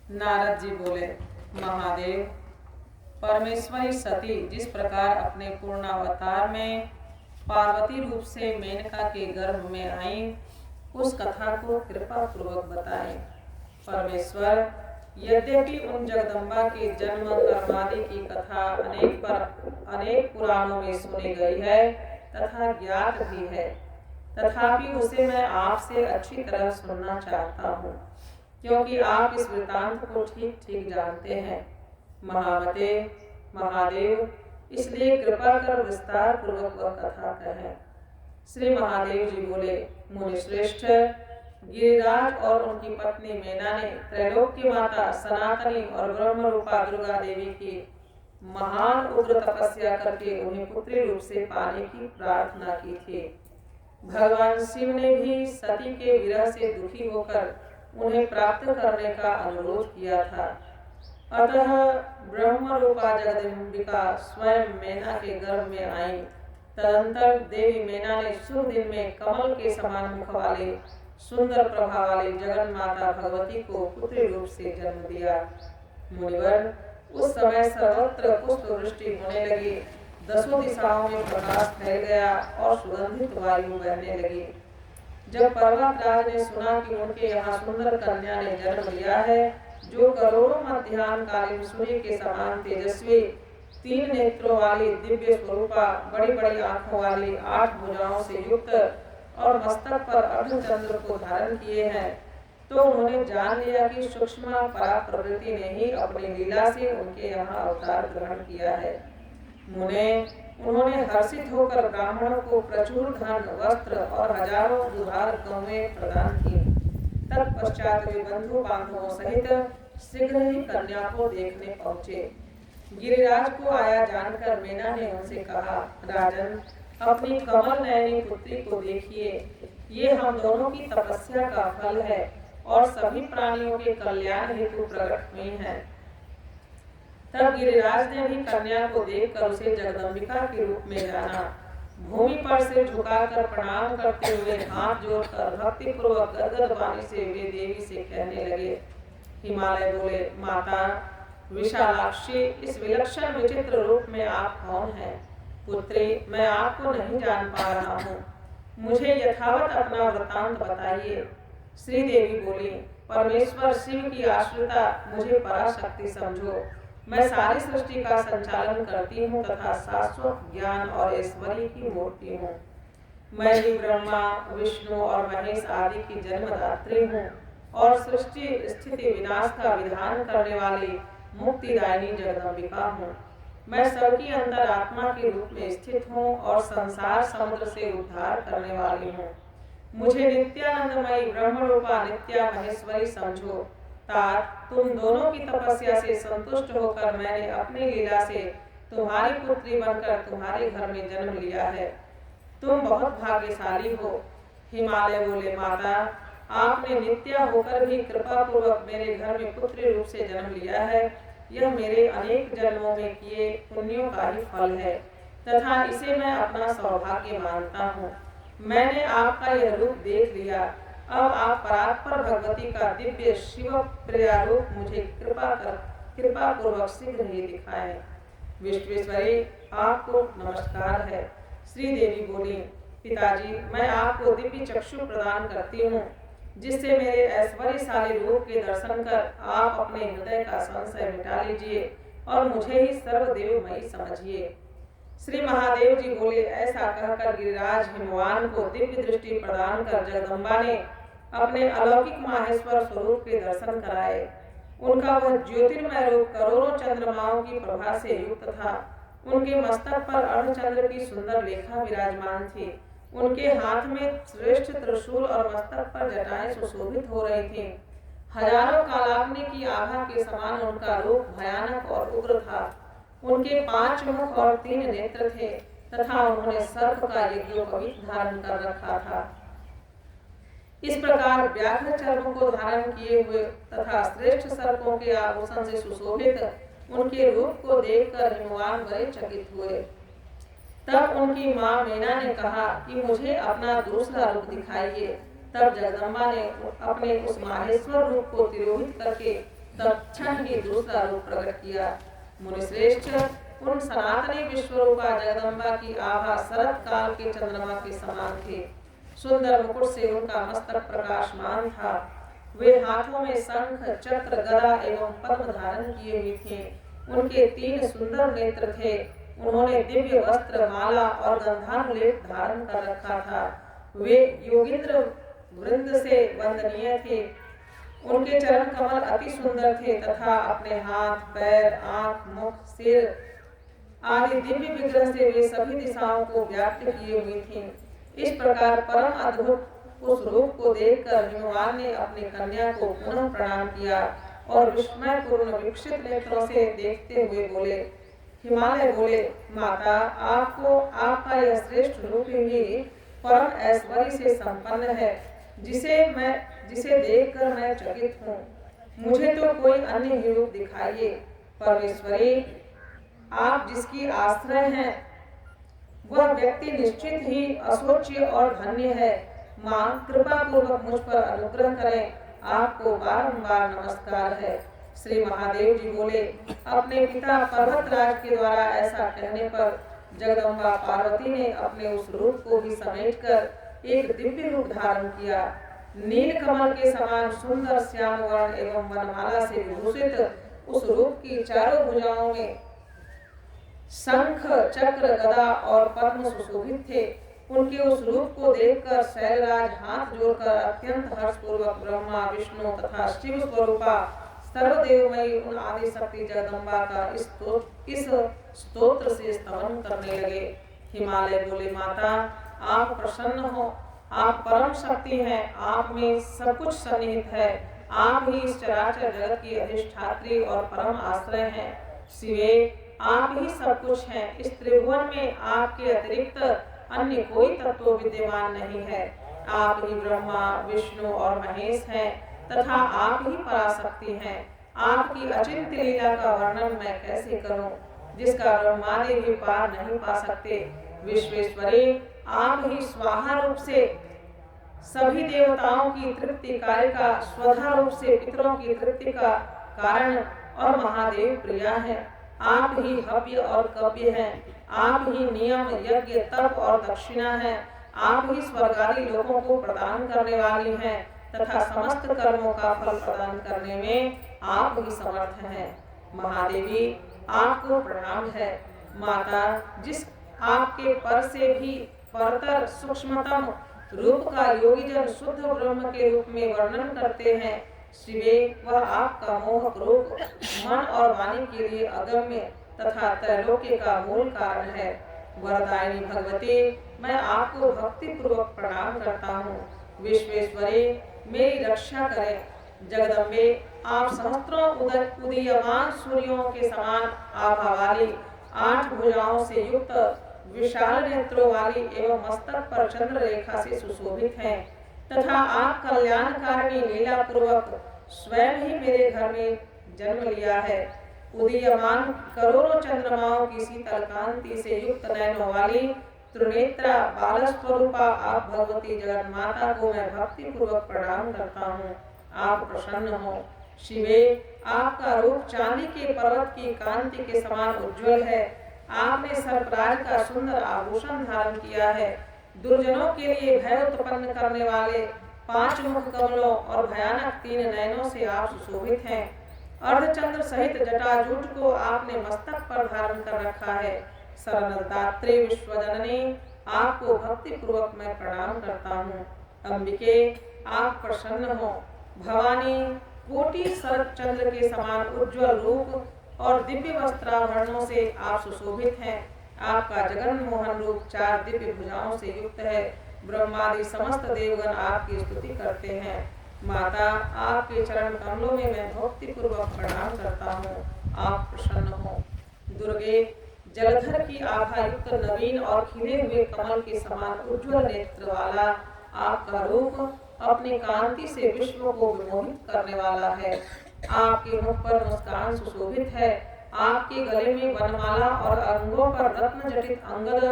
नारद जी बोले, महादेव, परमेश्वरी सती जिस प्रकार अपने पूर्णावतार में पार्वती रूप से मेनका के गर्भ में आई, उस कथा को कृपा पूर्वक बताएं। परमेश्वर, यद्यपि उन जगदम्बा के जन्म कर्मादि की कथा अनेक पुराणों में सुनी गई है तथा ज्ञात भी है, तथापि उसे मैं आपसे अच्छी तरह सुनना चाहता हूँ, क्योंकि आप इस वृतांत को ठीक ठीक जानते हैं। महामते, महादेव, इसलिए कृपा कर विस्तार पूर्वक वह कथा कहें। श्री महादेव जी बोले, मुनिश्रेष्ठ, गिरिराज और उनकी पत्नी मेना ने त्रैलोक्य माता सनातनी और ब्रह्म रूपा दुर्गा देवी की महान उग्र तपस्या करके उन्हें पुत्री रूप से पाने की प्रार्थना की थी। भगवान शिव ने भी सती के विरह से दुखी होकर उन्हें प्राप्त करने का अनुरोध किया था। अतः ब्रह्म रूपा जगदम्बिका स्वयं मेना के गर्भ में आई। तदंतर देवी मेना ने शुभ दिन में कमल के समान मुख वाले सुंदर प्रभा वाली जगन माता भगवती को पुत्री रूप से जन्म दिया। मुनिवर, उस समय सर्वत्र पुष्प वृष्टि होने लगी, दसों दिशाओं में प्रकाश फैल गया और सुगंधित वायु बहने लगी। जब पर्वतराज ने सुना कि उनके यहाँ सुंदर कन्या ने जन्म लिया है, जो करोड़ों मध्याह्न कालीन सूर्य के समान तेजस्वी, 3 नेत्रों वाली, दिव्य स्वरूपा, बड़ी बड़ी आंखों वाली, 8 भुजाओं से युक्त और मस्तक पर अर्धचंद्र को धारण किए हैं, तो उन्होंने जान लिया कि सूक्ष्म परा प्रवृत्ति ने ही अपनी लीला से उनके यहाँ अवतार ग्रहण किया है। मुने, उन्होंने हर्षित होकर ब्राह्मणों को प्रचुर धन, वस्त्र और हजारों दुधार गौवें प्रदान की। तत्पश्चात वे बंधु बांधवों सहित शीघ्र ही कन्या को देखने पहुँचे। गिरिराज को आया जानकर मेना ने उनसे कहा, राजन, अपनी कमल नयनी पुत्री को देखिए, ये हम दोनों की तपस्या का फल है और सभी प्राणियों के कल्याण हेतु प्रकट हुई है। तब गिरिराज ने भी कन्या को देखकर उसे जगदम्बिका के रूप में जाना। भूमि पर से झुकाकर प्रणाम करते हुए हाथ जोड़कर भक्ति पूर्वक गदगद वाणी से वे देवी से कहने लगे। हिमालय बोले, माता विशालाक्षी, इस विलक्षण विचित्र रूप में आप कौन हैं? पुत्री, मैं आपको नहीं जान पा रहा हूँ, मुझे यथावत अपना वृतांत बताइए। श्री देवी बोली, परमेश्वर शिव की आश्रिता मुझे पराशक्ति समझो। मैं सारी सृष्टि का संचालन करती हूँ तथा शाश्वत ज्ञान और ऐश्वर्य की मूर्ति हूँ। मैं ही ब्रह्मा, विष्णु और महेश आदि की जन्मदात्री हूँ और सृष्टि स्थिति विनाश का विधान करने वाली मुक्तिदायिनी जगदम्बिका हूँ। मैं सबकी अंतर आत्मा के रूप में स्थित हूँ और संसार समुद्र से उद्धार करने वाली हूँ। मुझे नित्यानंदमयी ब्रह्म रूपा नित्या महेश्वरी समझो। तात, तुम दोनों की तपस्या से संतुष्ट होकर मैंने अपनी लीला से तुम्हारी पुत्री बनकर तुम्हारे घर में जन्म लिया है। तुम बहुत भाग्यशाली हो। हिमालय बोले, माता, आपने नित्या होकर भी कृपा पूर्वक मेरे घर में पुत्री रूप से जन्म लिया है। यह मेरे अनेक जन्मों में किए पुण्यों का ही फल है तथा इसे मैं अपना सौभाग्य मानता हूँ। मैंने आपका यह रूप देख लिया। अब आप परात्पर भगवती का दिव्य शिव प्रिया रूप मुझे कृपा पूर्वक शीघ्र ही दिखाएं। विश्वेश्वरी, आपको नमस्कार है। श्री देवी बोली, पिताजी, मैं आपको दिव्य चक्षु प्रदान करती हूँ, जिससे मेरे ऐश्वर्यशाली रूप के दर्शन कर आप अपने हृदय का संशय मिटा लीजिए और मुझे ही सर्वदेवमयी समझिए। श्री महादेव जी बोले, ऐसा कहकर गिरिराज हिमवान को दिव्य दृष्टि प्रदान कर जगदम्बा ने अपने अलौकिक माहेश्वर स्वरूप के दर्शन कराए। उनका वह ज्योतिर्मय रूप करोड़ों चंद्रमाओं की प्रभा से युक्त था। उनके मस्तक पर अर्धचंद्र की सुंदर लेखा विराजमान थी। उनके हाथ में श्रेष्ठ त्रिशूल और मस्तक पर जटाएं सुशोभित हो रही थीं। हजारों कालाग्नि की आभा के समान उनका रूप भयानक और उग्र था। उनके 5 मुख और 3 नेत्र थे तथा उन्होंने सर्प का यज्ञोपवीत धारण कर रखा था। इस प्रकार व्याघ्र चर्म को धारण किए हुए तथा श्रेष्ठ सर्पों के आभूषण से सुशोभित उनके रूप को देखकर हिमवान बड़े चकित हुए। तब उनकी माँ मीना ने कहा कि मुझे अपना दूसरा रूप दिखाइए। तब जगदम्बा ने अपने उस माहेश्वर रूप को तिरोहित करके तत्क्षण ही दूसरा रूप प्रकट किया। मुनिश्रेष्ठ, उन सनातनी विश्वरूपा जगदम्बा की आभा शरद काल के चंद्रमा के समान थे। सुंदर मुकुट से उनका मस्तक प्रकाशमान था। वे हाथों में शंख, चक्र, गदा एवं पद्म धारण किए हुए थे। उनके 3 सुंदर नेत्र थे। उन्होंने दिव्य वस्त्र, माला और गंधानुलेप धारण कर रखा था। वे योगिंद्र वृंद से वंदनीय थे। उनके चरण कमल अति सुंदर थे तथा अपने हाथ, पैर, आंख, मुख, सिर आदि दिव्य विग्रह से वे सभी दिशाओं को व्याप्त किए हुए थे। इस प्रकार परम अद्भुत उस रूप को देखकर हिमवान ने अपनी कन्या को पुनः प्रणाम किया और विस्मय पूर्ण विकसित नेत्रों से देखते हुए बोले। हिमालय बोले, माता, आपको आपका यह श्रेष्ठ रूप ही परम ऐश्वर्य से संपन्न है, जिसे देखकर मैं चकित हूँ। मुझे तो कोई अन्य ही रूप दिखाइए। परमेश्वरी, आप जिसकी आश्रय हैं, वह व्यक्ति निश्चित ही असोच्य और धन्य है। माँ, कृपा पूर्वक मुझ पर अनुग्रह करें, आपको बारंबार नमस्कार है। श्री महादेव जी बोले, अपने पिता पर्वतराज के द्वारा ऐसा कहने पर जगदम्बा पार्वती ने अपने उस रूप को भी समेटकर एक दिव्य रूप धारण किया। नील कमल के समान सुंदर श्याम वर्ण एवं वनमाला से विभूषित उस रूप की चारों भुजाओं में शंख, चक्र, गदा और पद्म सुशोभित थे। उनके उस रूप को देखकर शैलराज हाथ जोड़कर अत्यंत हर्षपूर्वक ब्रह्मा, विष्णु तथा शिव स्वरूपा सर्वदेवमयी उन आदि शक्ति जगदम्बा का इस स्तोत्र से स्तवन करने लगे। हिमालय बोले, माता, आप प्रसन्न हो, आप परम शक्ति हैं, आप में सब कुछ सन्निहित है। आप ही इस चराचर जगत की अधिष्ठात्री और परम आश्रय हैं। शिवे, आप ही सब कुछ हैं। इस त्रिभुवन में आपके अतिरिक्त अन्य कोई तत्व विद्यमान नहीं है। आप ही ब्रह्मा, विष्णु और महेश हैं तथा आप ही पराशक्ति हैं। आपकी अचिंत्य लीला का वर्णन मैं कैसे करूं, जिसका ब्रह्मादि भी पार नहीं पा सकते। विश्वेश्वरी, आप ही स्वाहा रूप से सभी देवताओं की तृप्ति कारिका, स्वधा रूप से पितरों की तृप्ति का कारण और महादेव प्रिया है। आप ही हव्य और कव्य हैं। आप ही नियम, यज्ञ, तप और दक्षिणा हैं। आप ही स्वर्ग आदि लोगों को प्रदान करने वाली हैं तथा समस्त कर्मों का फल प्रदान करने में आप ही समर्थ हैं। महादेवी, आपको प्रणाम है। माता, जिस आपके पर से भी परतर सूक्ष्मतम रूप का योगी जन शुद्ध ब्रह्म के रूप में वर्णन करते हैं, शिवे, वह आपका मोहक रूप मन और वाणी के लिए अगम्य तथा त्रैलोक्य का मूल कारण है। वरदायिनी भगवती, मैं आपको भक्ति पूर्वक प्रणाम करता हूँ। विश्वेश्वरी, मेरी रक्षा करें। जगदम्बे, आप सहस्त्रों उदीयमान सूर्यों के समान आभा वाली, 8 भुजाओं से युक्त, विशाल नेत्रों वाली एवं मस्तक पर चंद्र रेखा से सुशोभित हैं तथा आप कल्याणकारिणी लीला पूर्वक स्वयं ही मेरे घर में जन्म लिया है। उदीयमान करोड़ों चंद्रमाओं की शीतल कांति से युक्त नयनों वाली त्रिनेत्रा बाल स्वरूपा आप भगवती जगन्माता को मैं भक्ति पूर्वक प्रणाम करता हूँ। आप प्रसन्न हो। शिवे, आपका रूप चांदी के पर्वत की कांति के समान उज्जवल है। आपने सर्पराज का सुंदर आभूषण धारण किया है। दुर्जनों के लिए भय उत्पन्न करने वाले 5 मुख कमलों और भयानक 3 नयनों से आप सुशोभित हैं। अर्धचंद्र सहित जटाजूट को आपने मस्तक पर धारण कर रखा है। शरणदात्री विश्वजननी, आपको भक्ति पूर्वक मैं प्रणाम करता हूँ। अंबिके, आप प्रसन्न हो। भवानी, कोटि शरद चंद्र के समान उज्ज्वल रूप और दिव्य वस्त्राभरणों से आप सुशोभित हैं। आपका जगन मोहन रूप 4 दिव्य भुजाओं से युक्त है। ब्रह्मादि समस्त देवगण आपकी स्तुति करते हैं। माता, आपके चरण कमलों में मैं भक्ति पूर्वक प्रणाम करता हूँ। आप प्रसन्न हो। दुर्गे, जलधर की आभा युक्त नवीन और खिले हुए कमल के समान उज्ज्वल नेत्र वाला आपका रूप अपनी कांति से विश्व को विमोहित करने वाला है। आपके मुख पर मुस्कान सुशोभित है। आपके गले में वनमाला और अंगों पर रत्न जटित अंगद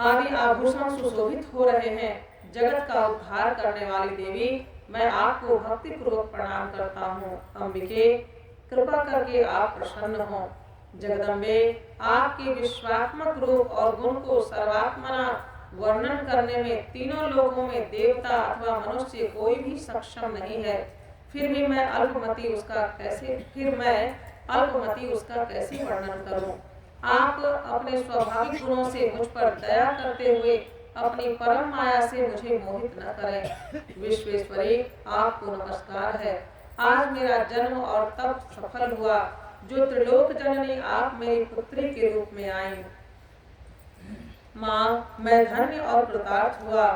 आदि आभूषण सुशोभित हो रहे हैं। जगत का उद्धार करने वाली देवी, मैं आपको भक्ति पूर्वक प्रणाम करता हूँ। अंबिके, कृपा करके आप प्रसन्न हो। जगदम्बे, आपके विश्वात्मक रूप और गुण को सर्वात्मना वर्णन करने में तीनों लोकों में देवता अथवा मनुष्य कोई भी सक्षम नहीं है। फिर मैं अल्पमति उसका कैसे वर्णन करूं? आप अपने स्वाभाविक गुणों से मुझ पर दया करते हुए अपनी परम माया से मुझे मोहित न करें। विश्वेश्वरी, आपको नमस्कार है। आज मेरा जन्म और तप सफल हुआ। जो त्रिलोक जननी आप मेरी पुत्री के रूप में आई। माँ, मैं धन्य और कृतार्थ हुआ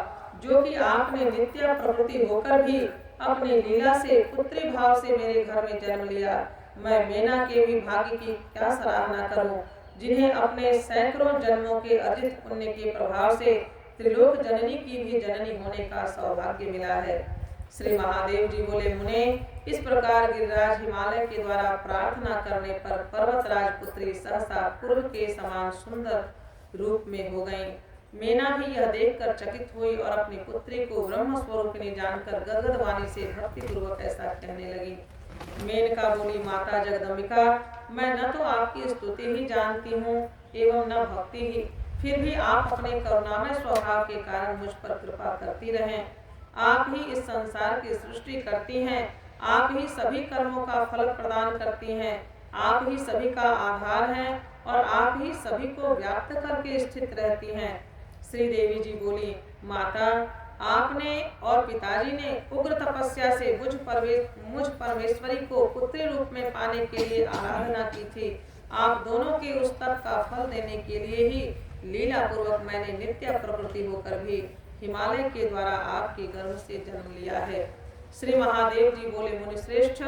जो कि आपने नित्य प्रवृत्ति होकर भी अपनी लीला से पुत्री भाव से मेरे घर में जन्म लिया। मैं मेना के भी भाग्य की क्या सराहना करूं, जिन्हें अपने सैकड़ों जन्मों के अर्जित पुण्य के प्रभाव से त्रिलोक जननी की भी जननी होने का सौभाग्य मिला है। श्री महादेव जी बोले, मुने, इस प्रकार गिरिराज हिमालय के द्वारा प्रार्थना करने पर पर्वतराज पुत्री सहसा पूर्व के समान सुंदर रूप में हो गई। मेना भी यह देखकर चकित हुई और अपनी पुत्री को ब्रह्म स्वरूपिणी जानकर गदगद वाणी से भक्ति पूर्वक ऐसा कहने लगी। मेनका बोली, माता जगदम्बिका, मैं न तो आपकी स्तुति ही जानती हूँ एवं न भक्ति ही, फिर भी आप अपने करुणामय स्वभाव के कारण मुझ पर कृपा करती रहें। आप ही इस संसार की सृष्टि करती हैं, आप ही सभी कर्मों का फल प्रदान करती हैं, आप ही सभी का आधार हैं और आप ही सभी को व्याप्त करके स्थित रहती हैं। श्री देवी जी बोली, माता, आपने और पिताजी ने उग्र तपस्या से मुझ परमेश्वरी को पुत्री रूप में पाने के लिए आराधना की थी। आप दोनों के उस तप का फल देने के लिए ही लीला पूर्वक मैंने नित्य प्रवृत्ति होकर भी हिमालय के द्वारा आपके गर्भ से जन्म लिया है। श्री महादेव जी बोले, मुनि श्रेष्ठ,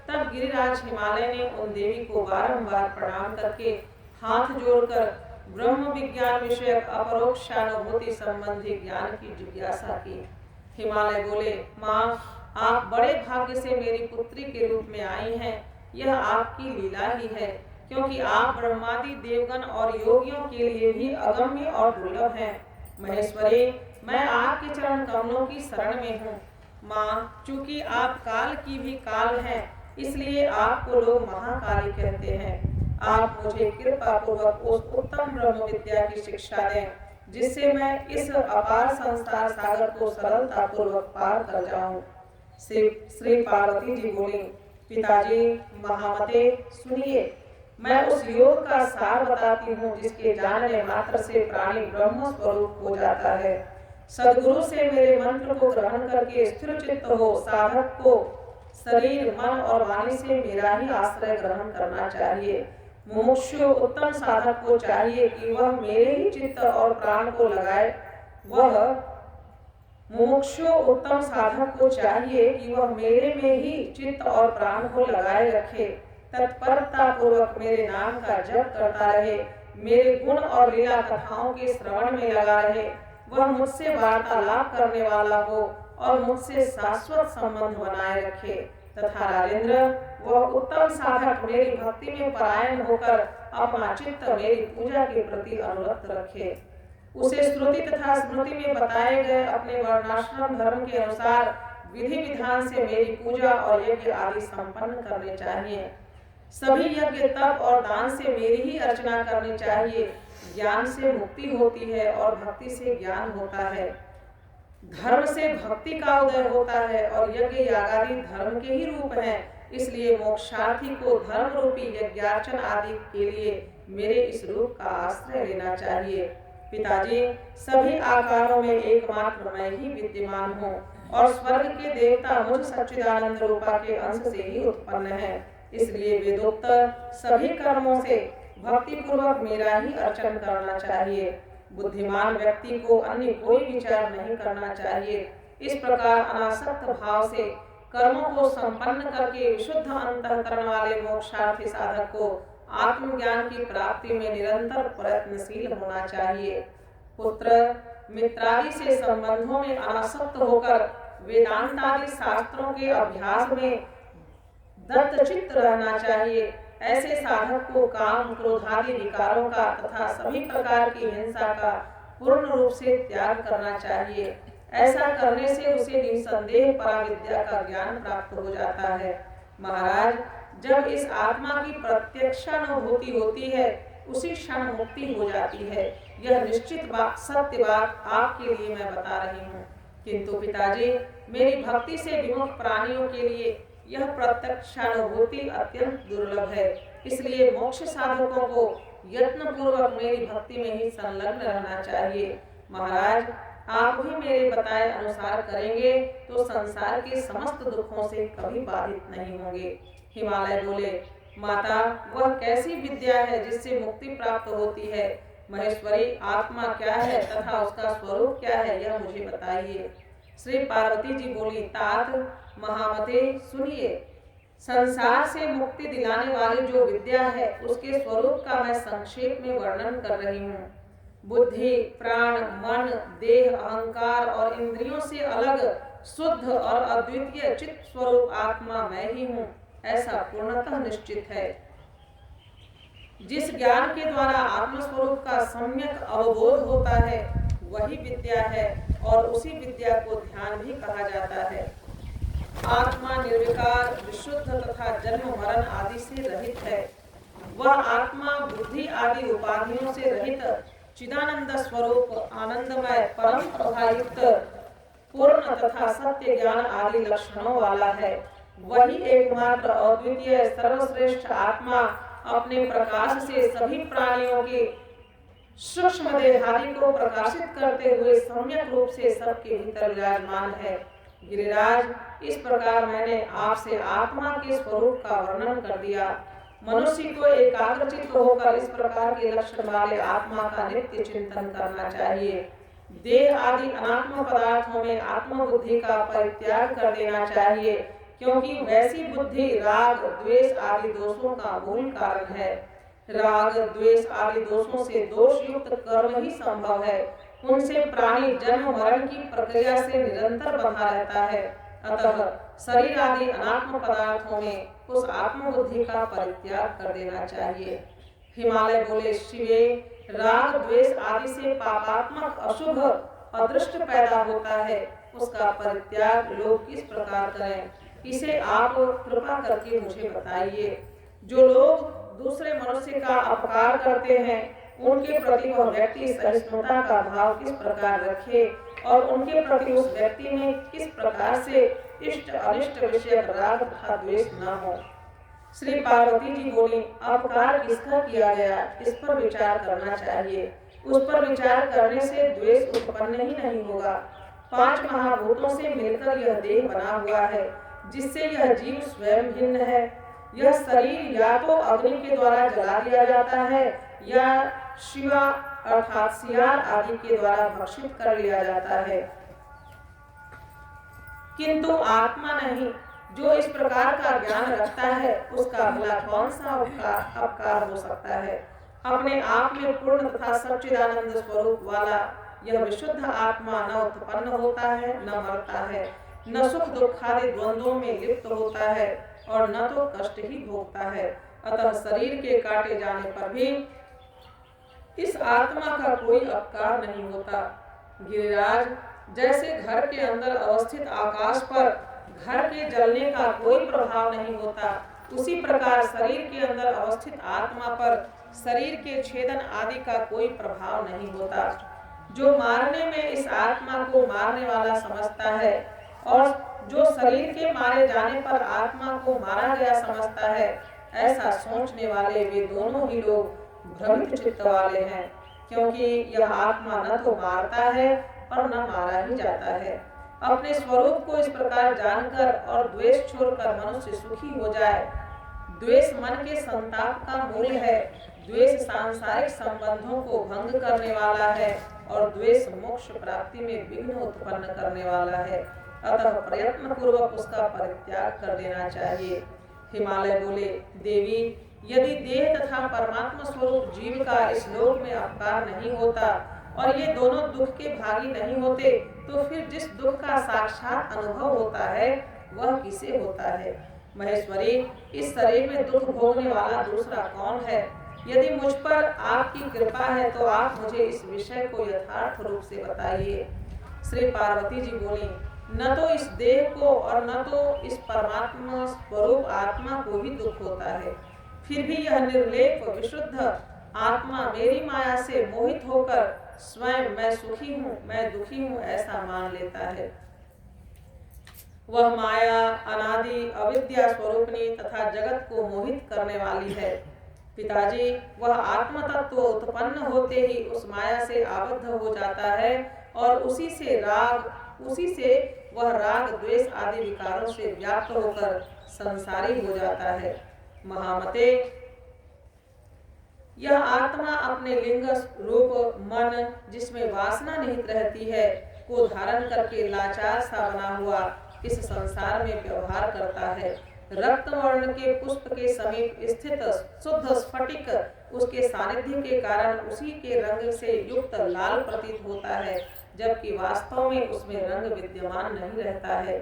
तब गिरिराज हिमालय ने उन देवी को बारंबार प्रणाम करके हाथ जोड़कर ब्रह्म विज्ञान विषयक अपरोक्षानुभूति संबंधी ज्ञान की जिज्ञासा की। हिमालय बोले, माँ, आप बड़े भाग्य से मेरी पुत्री के रूप में आई हैं। यह आपकी लीला ही है, क्योंकि आप ब्रह्मादि देवगण और योगियों के लिए भी अगम्य और दुर्लभ हैं। महेश्वरी, मैं आपके चरण कमलों की शरण में हूँ। माँ, चूंकि आप काल की भी काल हैं, इसलिए आपको लोग महाकाली कहते हैं। आप मुझे कृपा पूर्वक उस उत्तम ब्रह्म विद्या की शिक्षा दें, जिससे मैं इस अपार संसार सागर को सरलता पूर्वक पार कर जाऊं। श्री पार्वती जी बोली, पिताजी, महामते, सुनिए, मैं उस योग का सार बताती हूँ जिसके जानने मात्र से प्राणी ब्रह्म स्वरूप हो जाता है। सद्गुरु से मेरे मंत्र को ग्रहण करके स्थिर चित्त हो साधक को शरीर, मन और वाणी से मेरा ही आश्रय ग्रहण करना चाहिए। मुमुक्षु उत्तम साधक को चाहिए कि वह मेरे ही चित्त और प्राण को लगाए। मुमुक्षु उत्तम साधक को चाहिए कि वह मेरे में ही चित्त और प्राण को लगाए रखे, तत्परता पूर्वक मेरे नाम का जप करता रहे, मेरे गुण और लीला कथाओं के श्रवण में लगा रहे, वह मुझसे वार्तालाप करने वाला हो और मुझसे शाश्वत संबंध बनाए रखे, तथा राजेंद्र, वह उत्तम साधक मेरी भक्ति में परायण होकर अपना चित्त मेरी पूजा के प्रति अनुरक्त रखे। उसे श्रुति तथा स्मृति में बताए गए अपने वर्णाश्रम धर्म के अनुसार विधि विधान से मेरी पूजा और यज्ञ आदि संपन्न करने चाहिए। सभी यज्ञ तप और दान से मेरी ही अर्चना करनी चाहिए। ज्ञान से मुक्ति होती है और भक्ति से ज्ञान होता है। धर्म से भक्ति का उदय होता है और यज्ञ यागादि धर्म के ही रूप हैं। इसलिए मोक्षार्थी को धर्म रूपी यज्ञार्चन आदि के लिए मेरे इस रूप का आश्रय लेना चाहिए। पिताजी, सभी आकारों में एकमात्र मैं ही विद्यमान हूँ और स्वर्ग के देवता मुझ सच्चिदानंद रूपा के अंश से ही उत्पन्न है। इसलिए वेदोक्त सभी कर्मों से भक्ति पूर्वक मेरा ही अर्चन करना चाहिए। बुद्धिमान व्यक्ति को अन्य कोई विचार नहीं करना चाहिए। इस प्रकार अनासक्त भाव से कर्मों को संपन्न करके विशुद्ध अंतःकरण वाले मोक्षार्थी साधक को आत्मज्ञान की प्राप्ति में निरंतर प्रयत्नशील होना चाहिए। पुत्र मित्रादि से संबंधों में अनासक्त होकर वेदांत आदि शास्त्रों के अभ्यास में दत्तचित्त रहना चाहिए। ऐसे साधक को काम क्रोधादि विकारों का तथा सभी प्रकार की हिंसा का पूर्ण रूप से त्याग करना चाहिए। ऐसा करने से उसे निसंदेह पराविद्या का ज्ञान प्राप्त हो जाता है। महाराज, जब इस आत्मा की प्रत्यक्षानुभूति होती है उसी क्षण मुक्ति हो जाती है। यह निश्चित बात, सत्य बात आपके लिए मैं बता रही हूँ। किंतु पिताजी, मेरी भक्ति से विमुख प्राणियों के लिए यह प्रत्यक्षानुभूति अत्यंत दुर्लभ है। इसलिए मोक्ष साधकों को यत्न पूर्वक मेरी भक्ति में ही संलग्न रहना चाहिए। महाराज, आप भी मेरे बताए अनुसार करेंगे तो संसार के समस्त दुखों से कभी बाधित नहीं होंगे। हिमालय बोले, माता, वह कैसी विद्या है जिससे मुक्ति प्राप्त होती है? महेश्वरी, आत्मा क्या है तथा उसका स्वरूप क्या है, यह मुझे बताइए। श्री पार्वती जी बोली, तात महामते, सुनिए। संसार से मुक्ति दिलाने वाली जो विद्या है उसके स्वरूप का मैं संक्षेप में वर्णन कर रही हूँ। बुद्धि, प्राण, मन, देह, अहंकार और इंद्रियों से अलग शुद्ध और अद्वितीय चित्त स्वरूप आत्मा मैं ही हूँ, ऐसा पूर्णतः निश्चित है। जिस ज्ञान के द्वारा आत्मस्वरूप का सम्यक अवबोध होता है वही विद्या है और उसी विद्या को ध्यान भी कहा जाता है। आत्मा निर्विकार, विशुद्ध तथा जन्म मरण आदि से रहित है। वह आत्मा बुद्धि आदि उपाधियों से रहित चिदानंद स्वरूप, आनंदमय, परम प्रभायुक्त, पूर्ण तथा सत्य ज्ञान आदि लक्षणों वाला है। वही एकमात्र अद्वितीय सर्वश्रेष्ठ आत्मा अपने प्रकाश से सभी प्राणियों के सूक्ष्म देहादि को प्रकाशित करते हुए सम्यक रूप से सबके भीतर विराजमान है। गिरिराज, इस प्रकार मैंने आपसे आत्मा के स्वरूप का वर्णन कर दिया। मनुष्य को एकाग्रचित्त होकर इस प्रकार के लक्षण वाले आत्मा का नित्य चिंतन करना चाहिए। देह आदि अनात्म पदार्थों में आत्मबुद्धि का परित्याग कर देना चाहिए, क्योंकि वैसी बुद्धि राग, द्वेष आदि दोषों का मूल कारण है। राग, द्वेष आदि दोषों से दोष युक्त कर्म ही संभव है। उनसे प्राणी जन्म मरण की प्रक्रिया से निरंतर बंधा रहता है। अतः शरीर आदि अनात्म पदार्थों में उस आत्मबुद्धि का परित्याग कर देना चाहिए। हिमालय बोले, शिवे, राग द्वेष आदि से पापात्मक अशुभ अदृष्ट पैदा होता है, उसका परित्याग लोग किस प्रकार करें, इसे आप कृपा करके मुझे बताइए। जो लोग दूसरे मनुष्य का अपकार करते हैं उनके प्रति वह व्यक्ति सहिष्णुता का भाव किस प्रकार रखे और उनके प्रति उस व्यक्ति में किस प्रकार से इष्ट अनिष्ट विषय राग तथा द्वेष न हो। श्री पार्वती जी बोली, अपकार किसका किया गया, इस पर विचार करना चाहिए। उस पर विचार करने से द्वेष उत्पन्न ही नहीं होगा। 5 महाभूतों से मिलकर यह देह बना हुआ है, जिससे यह जीव स्वयं भिन्न है। यह शरीर या तो अग्नि के द्वारा जला दिया जाता है या शिवा अर्थात सियार आदि के द्वारा भक्षित कर लिया जाता है, किंतु आत्मा नहीं। जो इस प्रकार का ज्ञान रखता है उसका भला कौन सा अपकार हो सकता है। अपने आप में पूर्ण तथा सच्चिदानंद स्वरूप वाला यह विशुद्ध आत्मा न उत्पन्न होता है, न मरता है, न सुख दुख आदि द्वंद्वों में लिप्त होता है और न तो कष्ट ही भोगता है। अतः शरीर के काटे जाने पर भी इस आत्मा का कोई अपकार नहीं होता। गिरिराज, जैसे घर के अंदर अवस्थित आकाश पर घर के जलने का कोई प्रभाव नहीं होता, उसी प्रकार शरीर के अंदर अवस्थित आत्मा पर शरीर के छेदन आदि का कोई प्रभाव नहीं होता। जो मारने में इस आत्मा को मारने वाला समझता है और जो शरीर के मारे जाने पर आत्मा को मारा गया समझता है, ऐसा सोचने वाले वे दोनों ही लोग भ्रमित चित्त वाले हैं, क्योंकि यह आत्मा न तो मारता है और न मारा ही जाता है। अपने स्वरूप को इस प्रकार जानकर और द्वेष छोड़कर मनुष्य सुखी हो जाए। द्वेष मन के संताप का मूल है। द्वेष सांसारिक संबंधों को भंग करने वाला है और द्वेष मोक्ष प्राप्ति में विघ्न उत्पन्न करने वाला है। अतः प्रयत्न पूर्वक उसका परित्याग कर देना चाहिए। हिमालय बोले, देवी, यदि देह तथा परमात्मा स्वरूप जीव का इस लोक में अपकार नहीं होता और ये दोनों दुख के भागी नहीं होते, तो फिर जिस दुख का साक्षात अनुभव होता है वह किसे होता है। महेश्वरी, इस शरीर में दुख भोगने वाला दूसरा कौन है। यदि मुझ पर आपकी कृपा है तो आप मुझे इस विषय को यथार्थ रूप से बताइए। श्री पार्वती जी बोली, न तो इस देह को और न तो इस परमात्मा स्वरूप आत्मा को ही दुख होता है, फिर भी यह निर्लेप विशुद्ध आत्मा मेरी माया से मोहित होकर स्वयं मैं सुखी हूँ, मैं दुखी हूँ ऐसा मान लेता है। वह माया अनादि अविद्या स्वरूपनी तथा जगत को मोहित करने वाली है। पिताजी, वह आत्म तत्व उत्पन्न होते ही उस माया से आबद्ध हो जाता है और उसी से वह राग द्वेष आदि विकारों से व्याप्त होकर संसारी हो जाता है। महामते, यह आत्मा अपने लिंग रूप मन जिसमें वासना निहित रहती है को धारण करके लाचार सा बना हुआ इस संसार में व्यवहार करता है। रक्त वर्ण के पुष्प के समीप स्थित शुद्ध स्फटिक उसके सानिध्य के कारण उसी के रंग से युक्त लाल प्रतीत होता है, जबकि वास्तव में उसमें रंग विद्यमान नहीं रहता है।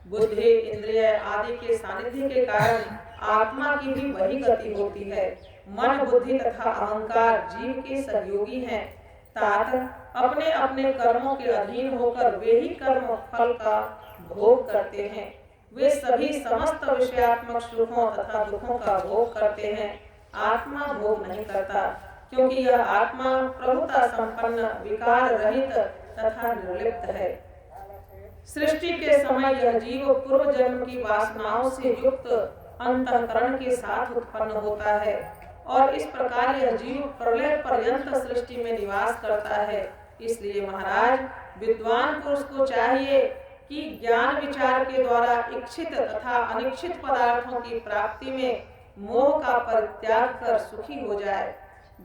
बुद्धि इंद्रिय आदि के सानिध्य के कारण आत्मा की भी वही गति होती है। मन बुद्धि तथा अहंकार जीव के सहयोगी हैं। तात अपने अपने कर्मों के अधीन होकर वे ही कर्म फल का भोग करते हैं। वे सभी समस्त विषयात्मक सुखों तथा दुखों का भोग करते हैं। आत्मा भोग नहीं करता, क्योंकि यह आत्मा प्रभुता संपन्न विकार रहित तथा निर्लिप्त है। सृष्टि के समय यह जीव पूर्व जन्म की वासनाओं से युक्त अंतःकरण के साथ उत्पन्न होता है और इस प्रकार यह जीव प्रलय पर्यंत सृष्टि में निवास करता है। इसलिए महाराज, विद्वान पुरुष को चाहिए कि ज्ञान विचार के द्वारा इच्छित तथा अनिच्छित पदार्थों की प्राप्ति में मोह का परित्याग कर सुखी हो जाए।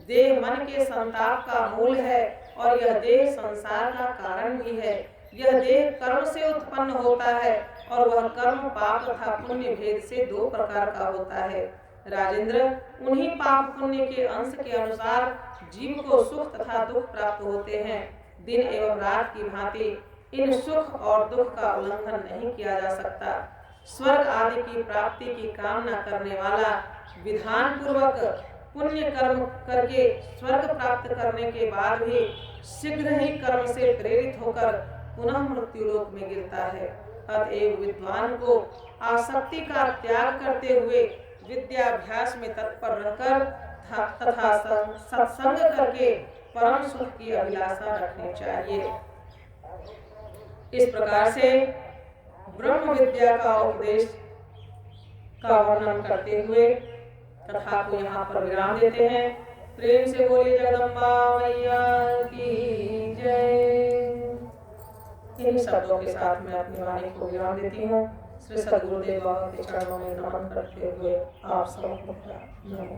देह मन के संताप का मूल है और यह देह संसार का कारण भी है। यह देह कर्म से उत्पन्न होता है और वह कर्म पाप तथा पुण्य भेद से दो प्रकार का होता है। राजेंद्र, उन्हीं पाप पुण्य के अंश के अनुसार जीव को सुख तथा दुख प्राप्त होते हैं। दिन एवं रात की भांति इन सुख और दुख का उल्लंघन नहीं किया जा सकता। स्वर्ग आदि की प्राप्ति की कामना करने वाला विधान पूर्वक पुण्य कर्म करके स्वर्ग प्राप्त करने के बाद भी शीघ्र ही कर्म से प्रेरित होकर पुनः मृत्युलोक में गिरता है। अतएव विद्वान को आसक्ति का त्याग करते हुए विद्याभ्यास में तत्पर रहकर तथा सत्संग करके परम सुख की अभिलाषा रखनी चाहिए। इस प्रकार से ब्रह्म विद्या का उपदेश का वर्णन करते हुए कथा को यहाँ पर विराम देते हैं। प्रेम से बोलिए जगदम्बा मैया की जय। इन शब्दों के साथ मैं अपनी वाणी को विराम देती हूँ। श्री सद्गुरुदेव बाबा के चरणों में नमन करते हुए आप सबको नमो।